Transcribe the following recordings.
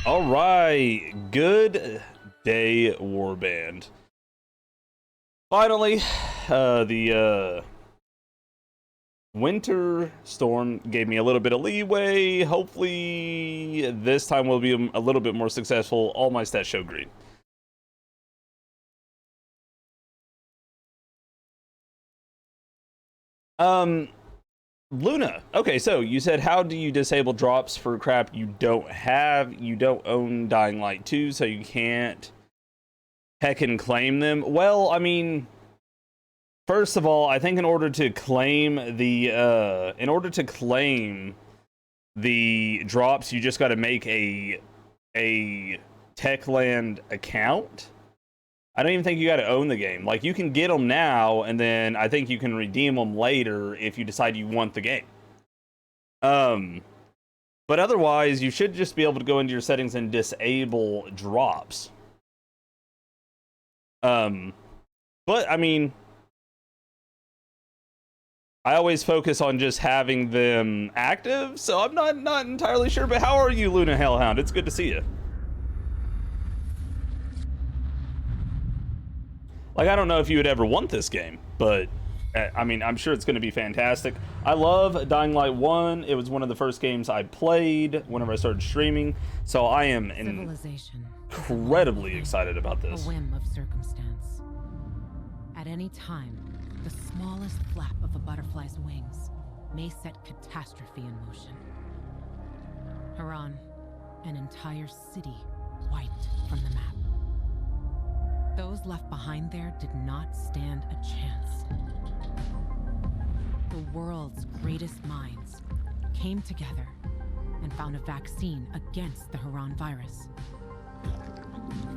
All right, good day, Warband. Finally, the winter storm gave me a little bit of leeway. Hopefully, this time will be a little bit more successful. All my stats show green. Luna. Okay, so you said, how do you disable drops for crap you don't have? You don't own Dying Light 2, so you can't heckin' claim them. Well, I mean, first of all, I think in order to claim the drops, you just got to make a Techland account. I don't even think you got to own the game. Like, you can get them now, and then I think you can redeem them later if you decide you want the game. But otherwise, you should just be able to go into your settings and disable drops. But I mean, I always focus on just having them active, so I'm not entirely sure. But how are you, Luna Hellhound? It's good to see you. Like, I don't know if you would ever want this game, but I mean, I'm sure it's going to be fantastic. I love Dying Light 1. It was one of the first games I played whenever I started streaming, so I am incredibly excited about this. A whim of circumstance. At any time, the smallest flap of a butterfly's wings may set catastrophe in motion. Haran, an entire city wiped from the map. Those left behind there did not stand a chance. The world's greatest minds came together and found a vaccine against the Haran virus.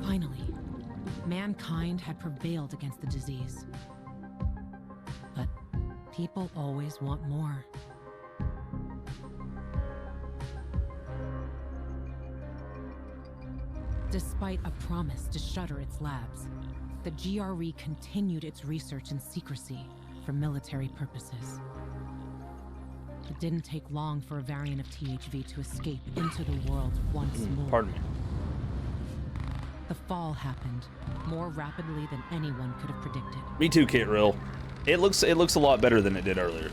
Finally, mankind had prevailed against the disease. But people always want more. Despite a promise to shutter its labs, the GRE continued its research in secrecy for military purposes. It didn't take long for a variant of THV to escape into the world once more. Pardon me. The fall happened more rapidly than anyone could have predicted. Me too, Kitril. It looks a lot better than it did earlier.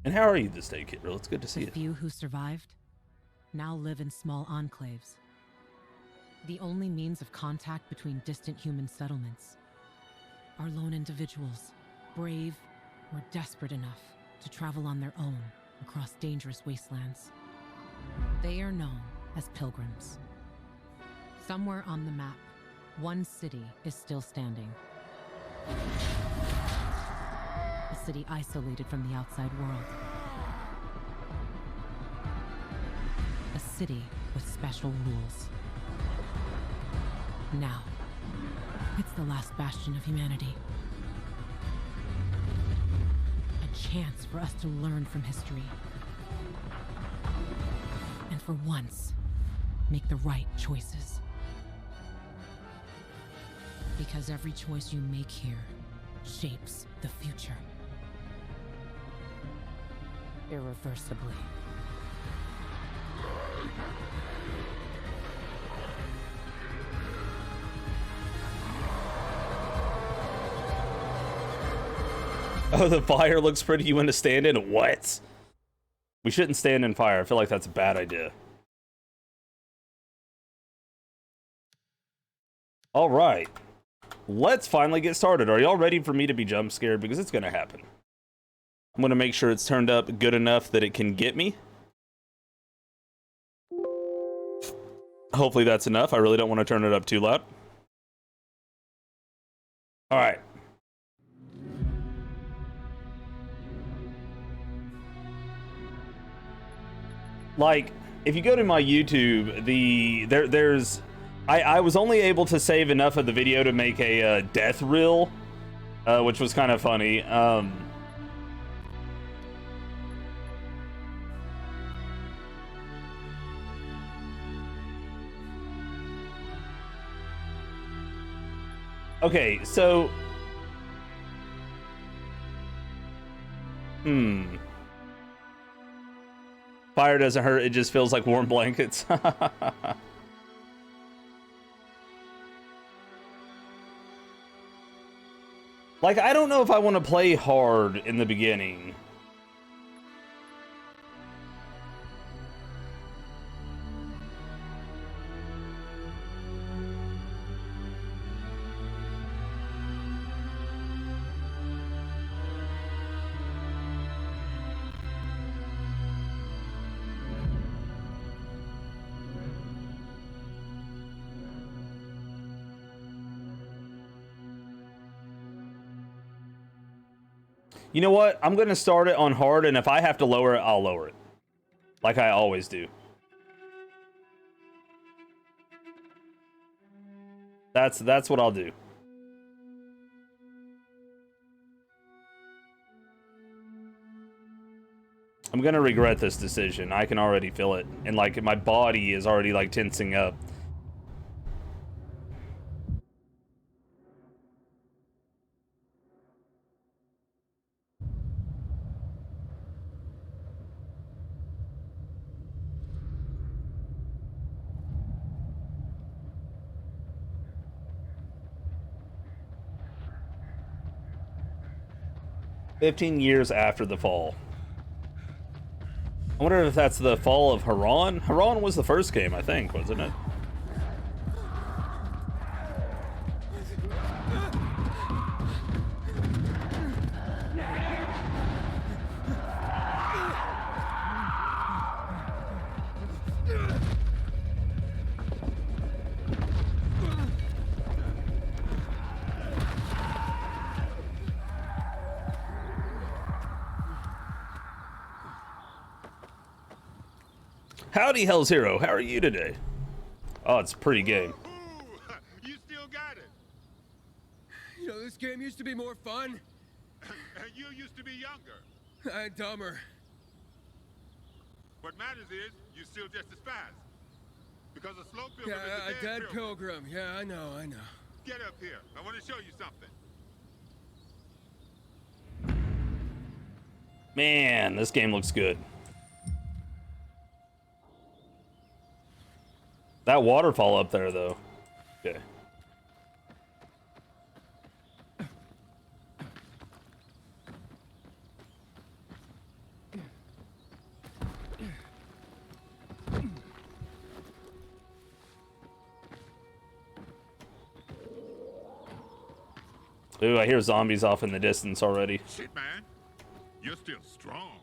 And how are you this day, Kitril? It's good to see you. The few who survived now live in small enclaves. The only means of contact between distant human settlements are lone individuals, brave or desperate enough to travel on their own across dangerous wastelands. They are known as pilgrims. Somewhere on the map, one city is still standing. A city isolated from the outside world. A city with special rules. Now, it's the last bastion of humanity. A chance for us to learn from history. And for once, make the right choices. Because every choice you make here shapes the future. Irreversibly. Oh, the fire looks pretty. You want to stand in? What? We shouldn't stand in fire. I feel like that's a bad idea. All right. Let's finally get started. Are y'all ready for me to be jump scared? Because it's going to happen. I'm going to make sure it's turned up good enough that it can get me. Hopefully that's enough. I really don't want to turn it up too loud. All right. Like, if you go to my YouTube, I was only able to save enough of the video to make a death reel, which was kind of funny. Okay, so Hmm. Fire doesn't hurt, it just feels like warm blankets. Like, I don't know if I want to play hard in the beginning. You know what? I'm gonna start it on hard, and if I have to lower it, I'll lower it. Like I always do. That's what I'll do. I'm gonna regret this decision. I can already feel it. And like my body is already like tensing up. "15 years after the fall." I wonder if that's the fall of Haran? Haran was the first game, I think, wasn't it? Howdy, Hell's Hero. How are you today? Oh, it's a pretty game. Ooh, you still got it. You know, this game used to be more fun. And you used to be younger. And dumber. What matters is you're still just as fast. Because a slow pilgrim Yeah, is a dead pilgrim. Yeah, I know. Get up here. I want to show you something. Man, this game looks good. That waterfall up there, though. Okay. Ooh, I hear zombies off in the distance already. Shit, man. You're still strong.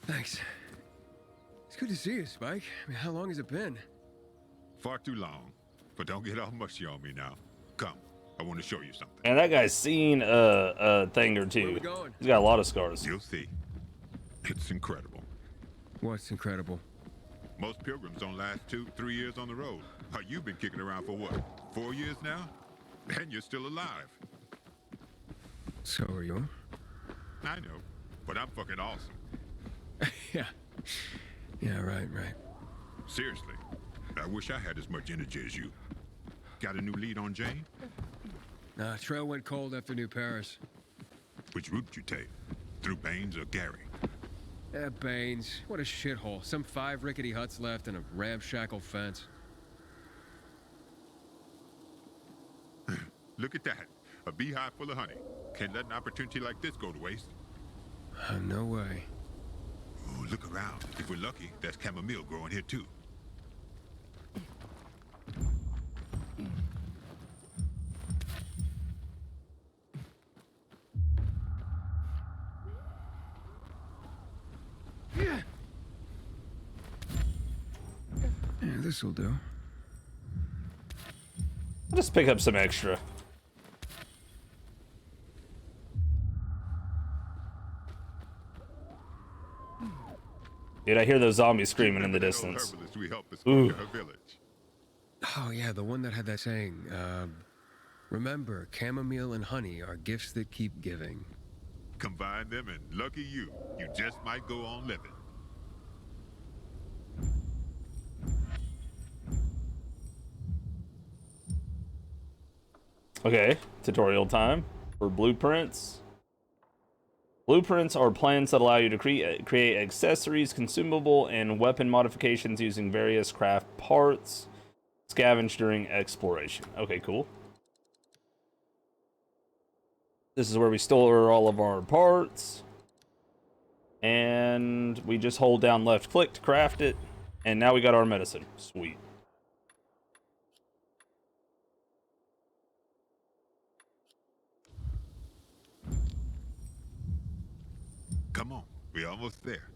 Thanks. It's good to see you, Spike. I mean, how long has it been? Far too long. But don't get all mushy on me now. Come. I want to show you something. And that guy's seen a thing or two. Where we going? He's got a lot of scars. You'll see. It's incredible. What's incredible? Most pilgrims don't last 2-3 years on the road. You've been kicking around for what? 4 years now? And you're still alive. So are you? I know. But I'm fucking awesome. Yeah. Yeah, right. Seriously. I wish I had as much energy as you. Got a new lead on Jane? Nah, trail went cold after New Paris. Which route did you take? Through Baines or Gary? Baines. What a shithole. Some 5 rickety huts left and a ramshackle fence. Look at that. A beehive full of honey. Can't let an opportunity like this go to waste. No way. Ooh, look around. If we're lucky, there's chamomile growing here too. Yeah, this'll do. I'll just pick up some extra. Dude, I hear those zombies screaming in the distance. We helped us Ooh. to her village. Oh, yeah, the one that had that saying, remember, chamomile and honey are gifts that keep giving. Combine them and lucky you just might go on living. Okay, tutorial time for blueprints. Blueprints are plans that allow you to create accessories, consumable, and weapon modifications using various craft parts. Scavenge during exploration. Okay, cool. This is where we store all of our parts. And we just hold down left click to craft it. And now we got our medicine. Sweet. Come on, we're almost there.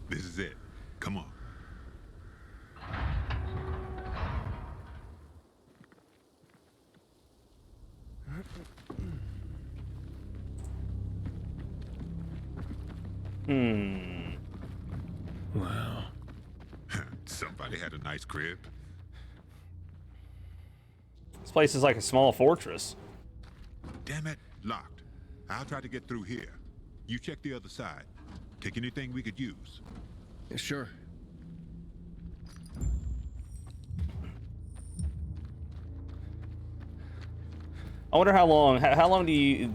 This is it. Come on. Wow. Somebody had a nice crib. This place is like a small fortress. Damn it, locked. I'll try to get through here. You check the other side. Take anything we could use. Yeah, sure. I wonder how long do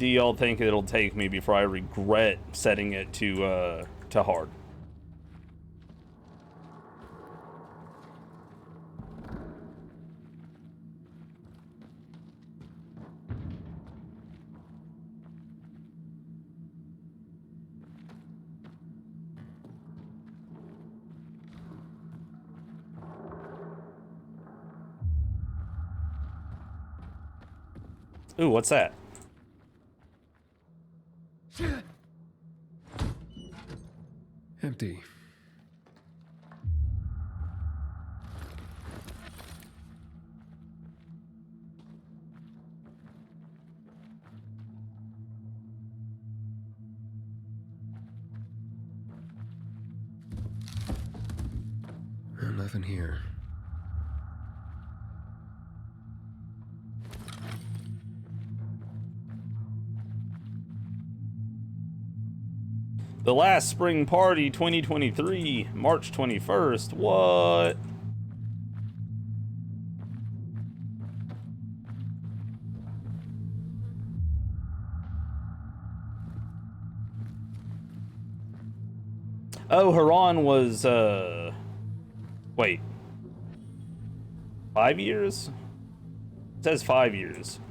y'all think it'll take me before I regret setting it to hard? Ooh, what's that? Empty. Nothing here. The last spring party 2023, March 21st. What? Oh, Haran was, wait. 5 years? It says 5 years.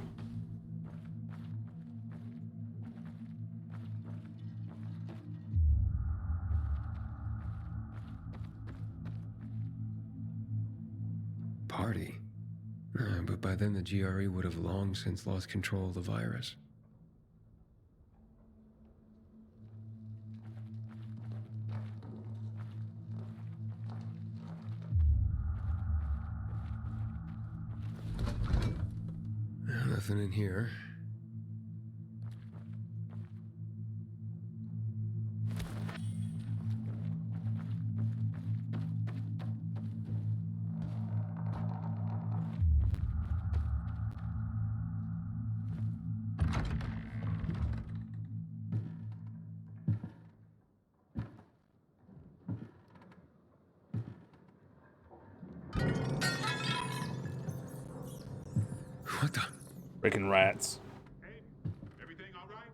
Party. But by then the GRE would have long since lost control of the virus. Nothing in here. What the? Freaking rats. Hey, everything all right?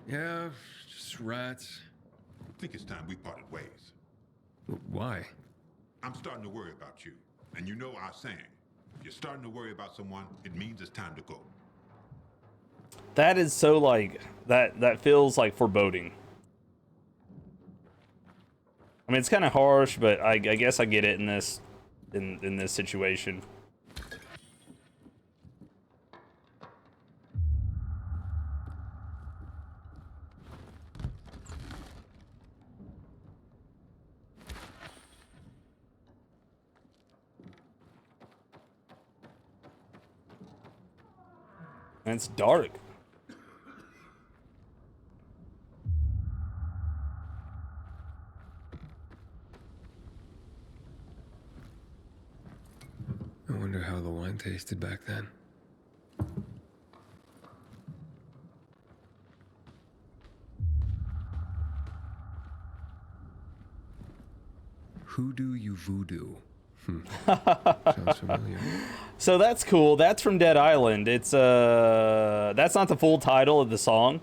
Yeah, just rats. I think it's time we parted ways. Why? I'm starting to worry about you. And you know our saying. If you're starting to worry about someone, it means it's time to go. That is so like that feels like foreboding. I mean, it's kind of harsh, but I guess I get it in this situation. And it's dark. tasted back then. Hoodoo you voodoo. Sounds familiar. So that's cool. That's from Dead Island. It's that's not the full title of the song.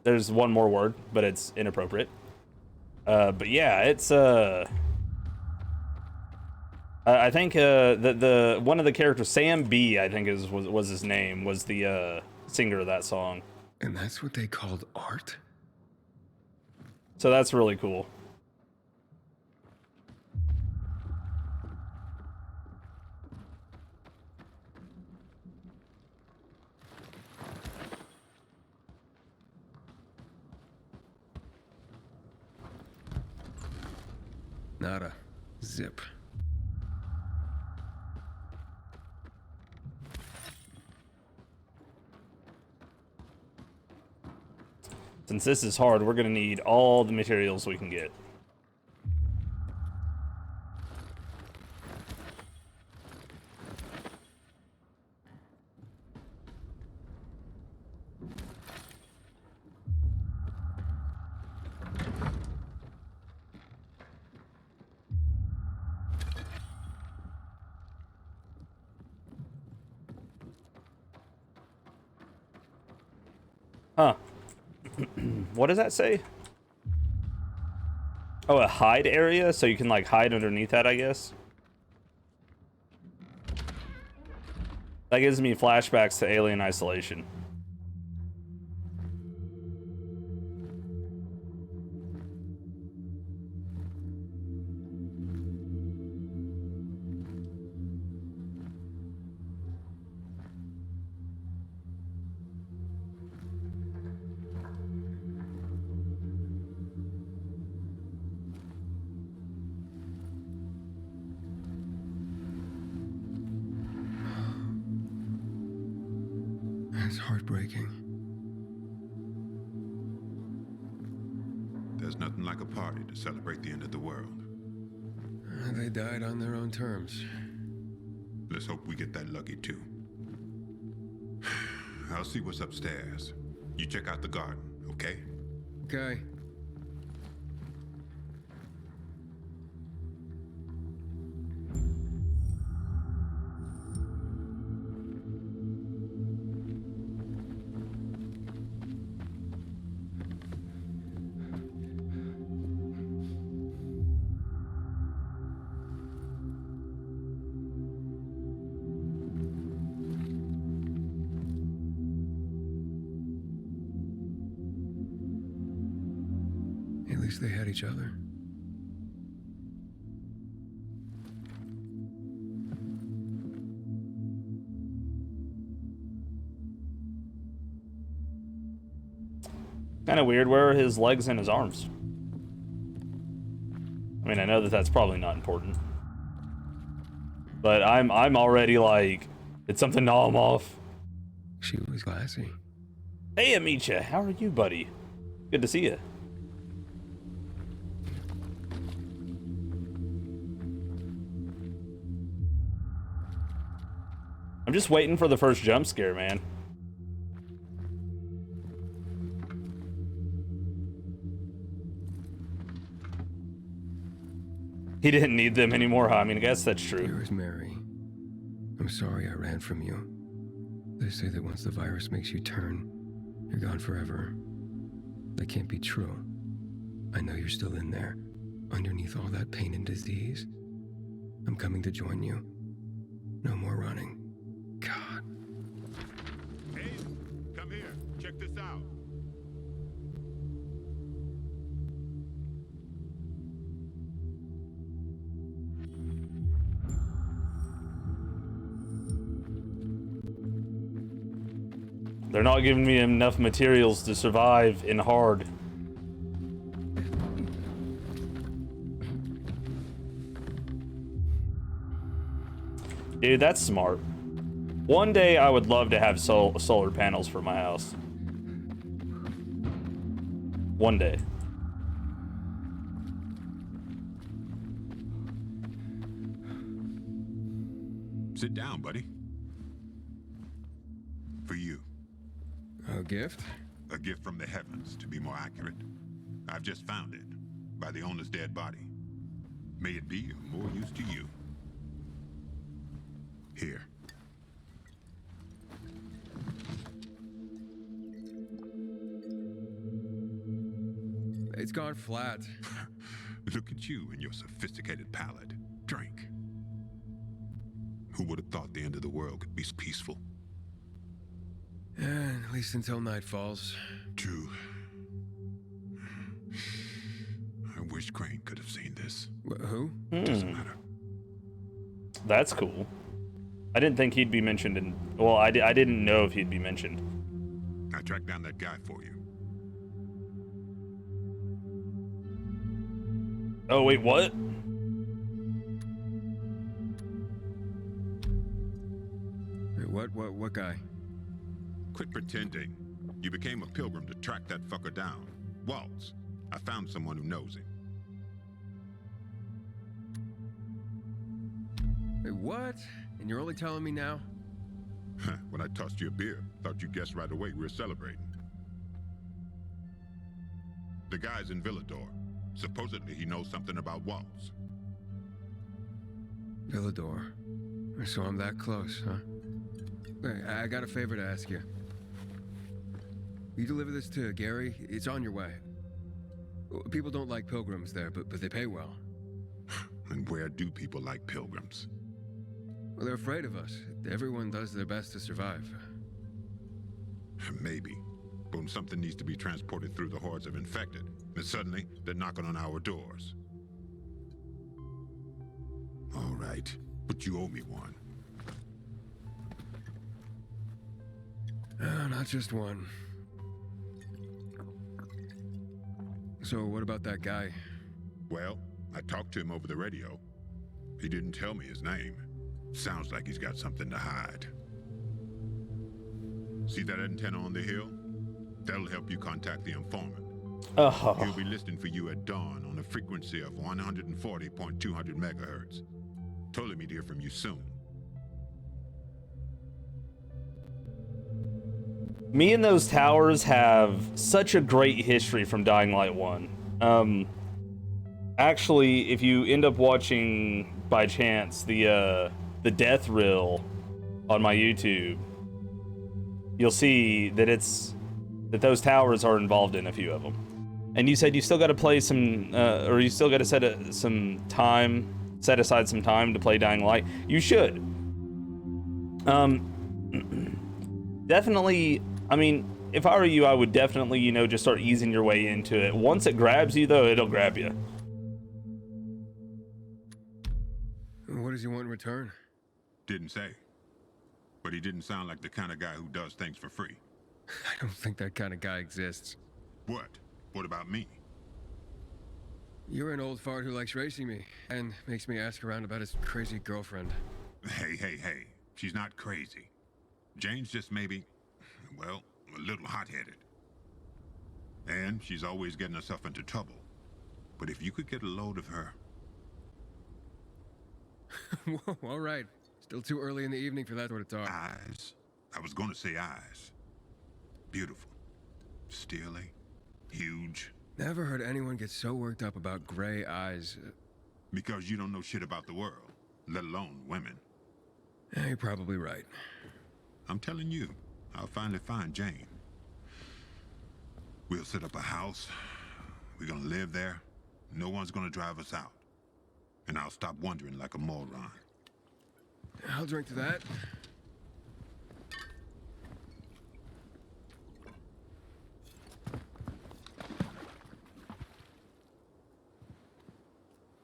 There's one more word, but it's inappropriate. But yeah, it's I think the one of the characters, Sam B, I think was his name, was the singer of that song. And that's what they called art? So that's really cool. Nada. Zip. Since this is hard, we're gonna need all the materials we can get. Huh. What does that say? Oh, a hide area? So you can, like, hide underneath that, I guess? That gives me flashbacks to Alien Isolation. That's heartbreaking. There's nothing like a party to celebrate the end of the world. They died on their own terms. Let's hope we get that lucky too. I'll see what's upstairs. You check out the garden, okay? Okay. At least they had each other. Kind of weird. Where are his legs and his arms? I mean, I know that that's probably not important, but I'm already like, did something gnaw him off? She was classy. Hey, Amicha, how are you, buddy? Good to see you. I'm just waiting for the first jump scare, man. He didn't need them anymore, huh? I mean, I guess that's true. Here is Mary. I'm sorry I ran from you. They say that once the virus makes you turn, you're gone forever. That can't be true. I know you're still in there, underneath all that pain and disease. I'm coming to join you. No more running. God. Hey, come here. Check this out. They're not giving me enough materials to survive in hard. Dude, that's smart. One day I would love to have solar panels for my house. One day. Sit down, buddy. For you. A gift? A gift from the heavens, to be more accurate. I've just found it, by the owner's dead body. May it be of more use to you. Here. It's gone flat. Look at you and your sophisticated palate. Drink. Who would have thought the end of the world could be peaceful? At least until night falls. True. I wish Crane could have seen this. Who? Doesn't matter. That's cool. I didn't think he'd be mentioned in... Well, I didn't know if he'd be mentioned. I tracked down that guy for you. Oh, wait, what? What guy? Quit pretending. You became a pilgrim to track that fucker down. Waltz. I found someone who knows him. Wait, what? And you're only telling me now? When I tossed you a beer, thought you guessed right away we were celebrating. The guy's in Villador. Supposedly he knows something about Waltz. Villador. So I'm that close, huh? Hey, I got a favor to ask you. You deliver this to Gary? It's on your way. People don't like pilgrims there, but they pay well. And where do people like pilgrims? Well, they're afraid of us. Everyone does their best to survive. Maybe. But when something needs to be transported through the hordes of infected, then suddenly they're knocking on our doors. All right, but you owe me one. Not just one. So what about that guy? Well, I talked to him over the radio. He didn't tell me his name. Sounds like he's got something to hide. See that antenna on the hill? That'll help you contact the informant. Oh. He'll be listening for you at dawn on a frequency of 140.200 megahertz. Told him he'd hear from you soon. Me and those towers have such a great history from Dying Light 1. Actually, if you end up watching by chance the death reel on my YouTube, you'll see that those towers are involved in a few of them. And you said you still got to play some, or you still got to set aside some time to play Dying Light. You should. Definitely. I mean, if I were you, I would definitely, just start easing your way into it. Once it grabs you, though, it'll grab you. What does he want in return? Didn't say. But he didn't sound like the kind of guy who does things for free. I don't think that kind of guy exists. What? What about me? You're an old fart who likes racing me and makes me ask around about his crazy girlfriend. Hey. She's not crazy. Jane's just maybe, well, a little hot-headed. And she's always getting herself into trouble. But if you could get a load of her... Whoa, all right. Still too early in the evening for that sort of talk. Eyes. I was going to say eyes. Beautiful. Steely. Huge. Never heard anyone get so worked up about gray eyes. Because you don't know shit about the world, let alone women. You're probably right. I'm telling you, I'll finally find Jane. We'll set up a house. We're gonna live there. No one's gonna drive us out. And I'll stop wondering like a moron. I'll drink to that.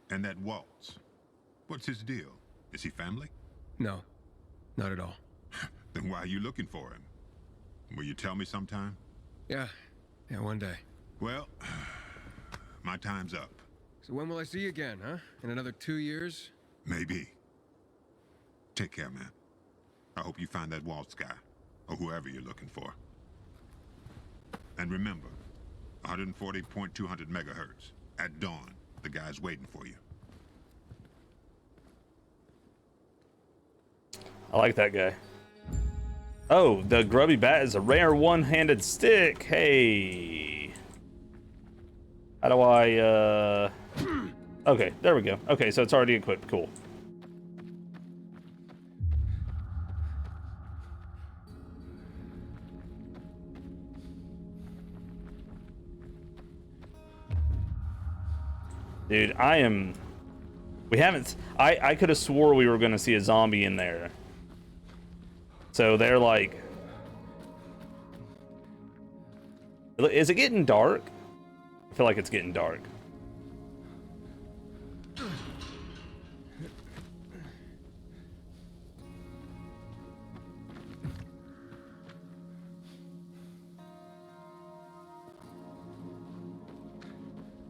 And that Waltz. What's his deal? Is he family? No, not at all. Then why are you looking for him? Will you tell me sometime? Yeah, one day. Well, my time's up. So when will I see you again, huh? In another 2 years? Maybe. Take care, man. I hope you find that Waltz guy, or whoever you're looking for. And remember, 140.200 megahertz. At dawn, the guy's waiting for you. I like that guy. Oh, the grubby bat is a rare one-handed stick. Hey. How do I, Okay, there we go. Okay, so it's already equipped. Cool. Dude, we haven't... I could have swore we were going to see a zombie in there. So they're like... Is it getting dark? I feel like it's getting dark.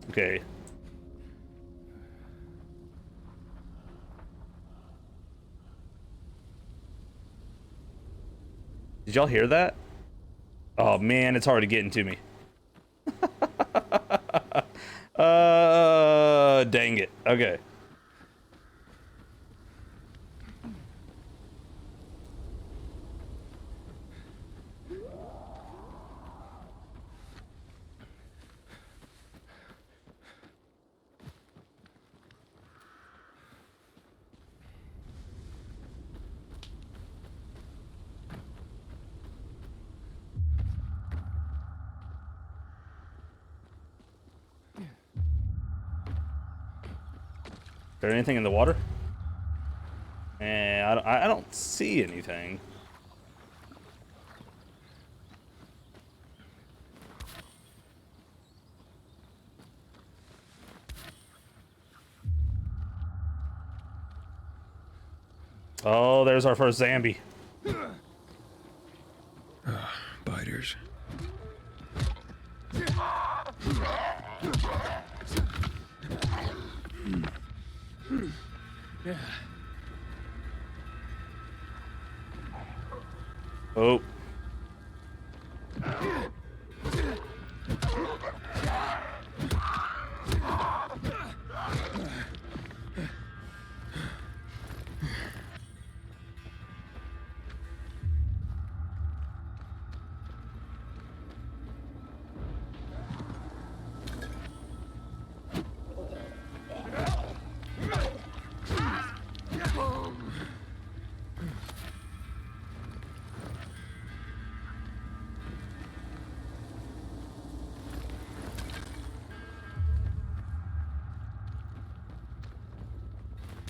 Okay. Did y'all hear that? Oh man, it's already getting to me. Dang it. Okay. Is there anything in the water? I don't see anything. Oh, there's our first zombie. Biters. Oh.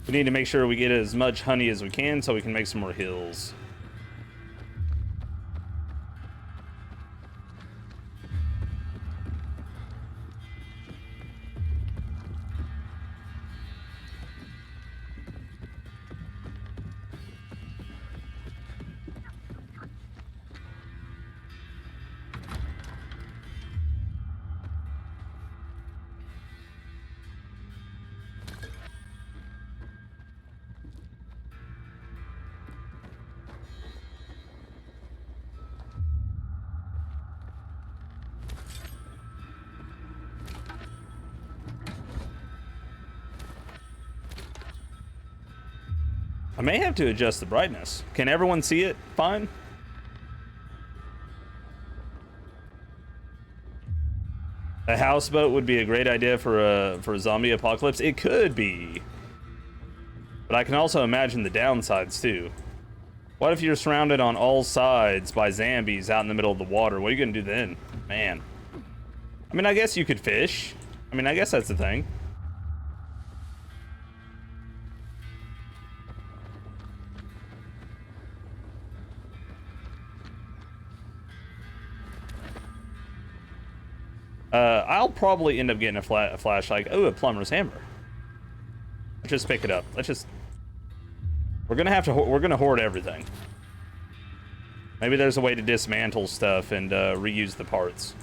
We need to make sure we get as much honey as we can so we can make some more hills. I may have to adjust the brightness. Can everyone see it fine? A houseboat would be a great idea for a zombie apocalypse. It could be. But I can also imagine the downsides too. What if you're surrounded on all sides by zombies out in the middle of the water? What are you gonna do then? Man. I mean, I guess you could fish. I mean, I guess that's the thing. I'll probably end up getting a flashlight. Oh, a plumber's hammer. Let's just pick it up. Let's just... We're gonna hoard everything. Maybe there's a way to dismantle stuff and reuse the parts.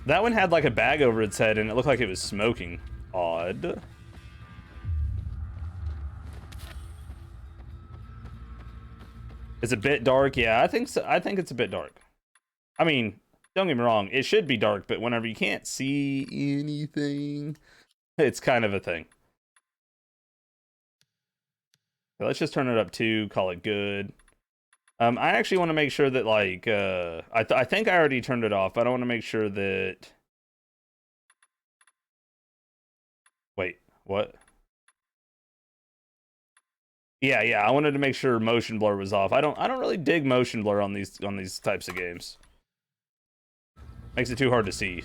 That one had like a bag over its head and it looked like it was smoking. Odd. It's a bit dark. Yeah, I think so. I think it's a bit dark. I mean, don't get me wrong. It should be dark, but whenever you can't see anything, it's kind of a thing. So let's just turn it up to call it good. I actually want to make sure that, like, I think I already turned it off, but I want to make sure that... Wait, what? Yeah, I wanted to make sure motion blur was off. I don't really dig motion blur on these types of games. Makes it too hard to see.